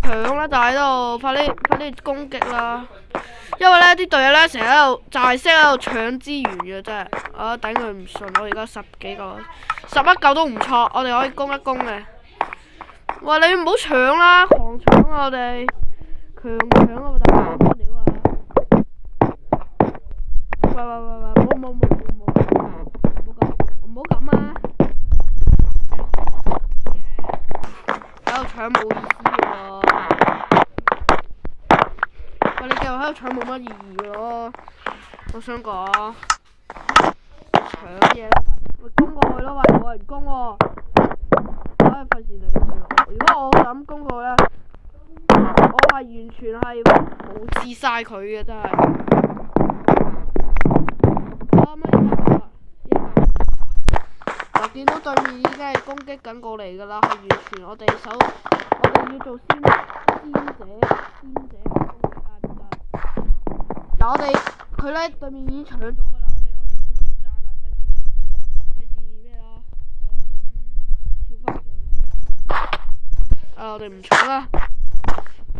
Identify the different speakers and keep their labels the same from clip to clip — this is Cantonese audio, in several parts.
Speaker 1: 搶啦，就喺度快啲攻擊啦！因為咧啲隊友咧成日喺度就係識喺度搶資源嘅真係，啊頂佢唔順！我而家10幾個，11嚿都唔錯，我哋可以攻一攻嘅。喂，你唔好搶啦，狂搶啊我哋，強搶啊我大佬乜料啊！喂，冇唔好咁啊！喺度搶冇意思喎。喂，你繼續喺度搶冇乜意義嘅咯。我想講搶嘢啦，喂攻過去咯，喂冇人攻喎。唉，費事理佢。如果我咁攻過去咧，我係完全係無視晒佢嘅真係。嗱，見到對面已經係攻擊緊過嚟㗎啦，係完全我哋要做先者攻擊啊！點解？嗱，佢咧對面已經搶咗㗎啦，我哋唔好同佢爭啦，費事咩啦？咁跳翻上去。我哋唔搶啦。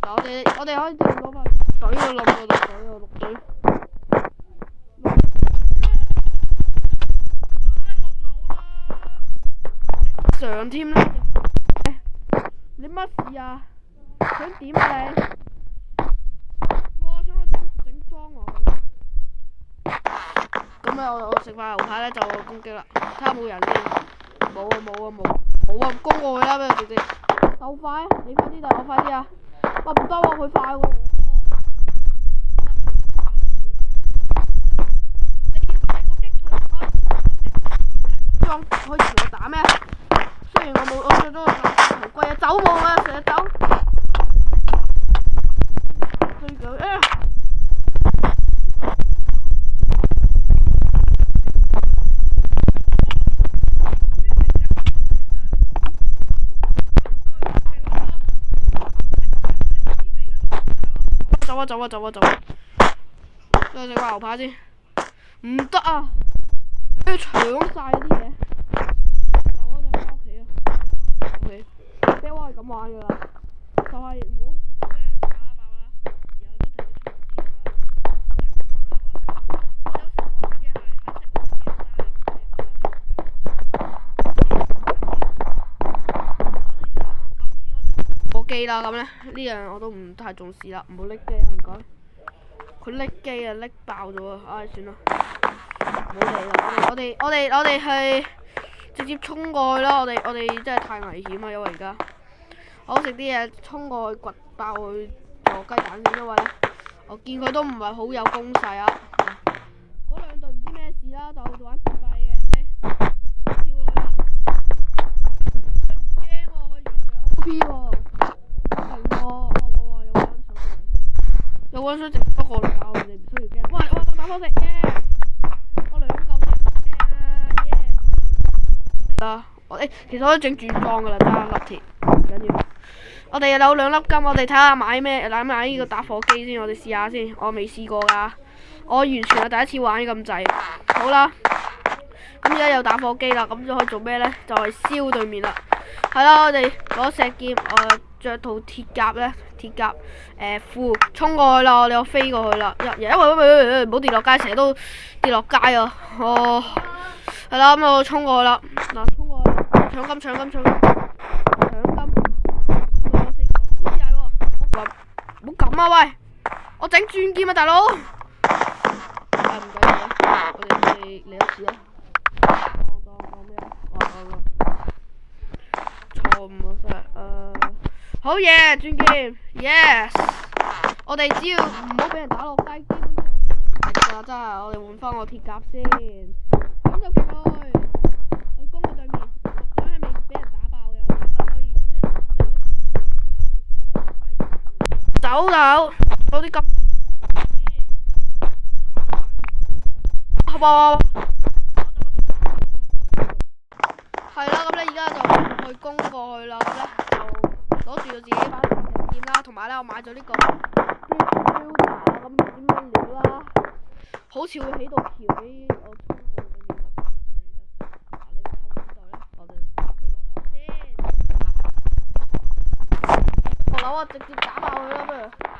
Speaker 1: 嗱，我哋可以攞翻隊去冧個綠隊。上添啦！你乜事啊？想點啊你？哇！想我整裝我佢。咁啊，我食塊牛排咧就攻擊啦，睇下冇人先。冇啊！攻過去啦，俾佢直接。鬥快啊！你快啲定我快啲啊！哇唔得喎，佢快喎。裝可以同我打咩？雖然我着咗個頭盔啊，走冇啊，成日走。追佢啊！走啊！再食塊牛扒先。唔得啊！俾佢搶晒啲嘢。走啊！就翻屋企啊！啤蛙係咁玩㗎啦，就係唔好俾人打爆啦，然後不停去衝資源啦，就係咁玩㗎啦。我有識玩嘅係識玩嘅，但係唔係話真係好勁。我機啦，咁咧呢樣我都唔太重視啦，唔好拎機唔該。佢拎機啊，拎爆咗啊！唉，算啦，唔好理啦。我哋係直接衝過去啦！我哋真係太危險啦，因為而家我食啲嘢衝過去掘爆佢個雞蛋先，因為咧我見佢都唔係好有攻勢啊。嗰兩隊唔知咩事啦，就玩自閉嘅，跳落去啦！佢唔驚喎，佢完全 OP 喎，係喎！哇！有溫水直不過嚟搞，你唔需要驚。哇！打火石耶！我2嚿石耶！其實我都整轉裝㗎啦，揸粒鐵唔緊要。我哋有2粒金，我哋睇下買咩，買呢個打火機先，我哋試下先。我未試過㗎，我完全係第一次玩咁滯。好啦，咁而家有打火機啦，咁就可以做咩咧？就係燒對面啦。係啦，我哋攞石劍，着套鐵甲咧，鐵甲褲衝過去啦，我哋我飛過去啦，因為唔好跌落街，成日都跌落街啊！哦，係啦，咁我衝過去啦，嗱，衝過去，搶金，好似係喎，唔好咁啊喂，我整轉劍啊大佬，唔緊要啦，我哋嚟一次啦，當咩啊？錯誤啊真係，好嘢，轉劍 ，yes！ 我哋只要唔好俾人打落街，基本上我哋冇敵㗎，真係。我哋換翻個鐵甲先，咁就勁咯。我哋攻佢對面，綠隊係未俾人打爆嘅，我哋而家可以即係走攞啲金先，好係啦，咁咧而家就去攻過去啦，咁咧就攞住自己把石劍啦，同埋咧我買咗呢個 咁唔知乜料啦，好似會起到橋俾我衝過對面個隊嘅。嗱，你個臭虎隊咧，我就打佢落樓先。樓啊，直接打爆佢啦，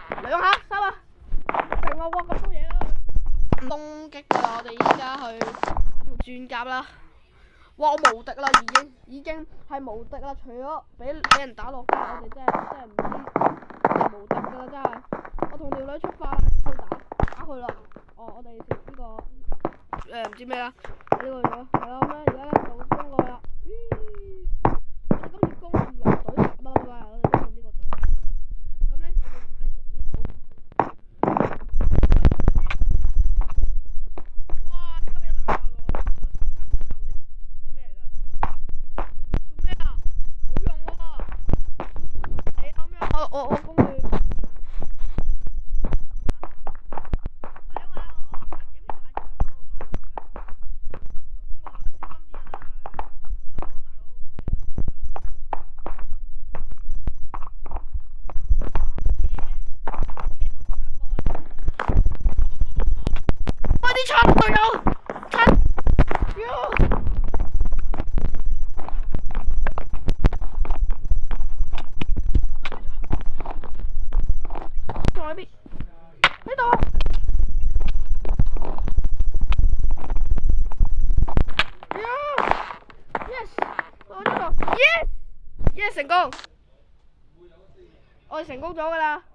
Speaker 1: 不如兩下收啊！平啊！哇，咁多嘢啊！攻擊啊！我哋依家去打套鑽甲啦！哇！我無敵啦，已經係無敵啦！除咗俾人打落街，我哋真係唔知無敵噶啦，真係！我同條女出發啦，去打佢啦！哦，我哋食呢個唔知咩啦，呢個咗係啦，咁咧而家咧就攻過去啦。我哋今次攻唔落隊，我哋都用呢個隊。咁咧我哋唔係哇！依家俾人打爆咗，有時間夠先，啲咩嚟㗎？做咩啊？冇用喎！你咁樣，我攻佢。撐隊友，撐！仲喺邊？呢度。Yes， 我呢度。Yes，成功。我哋成功咗㗎啦。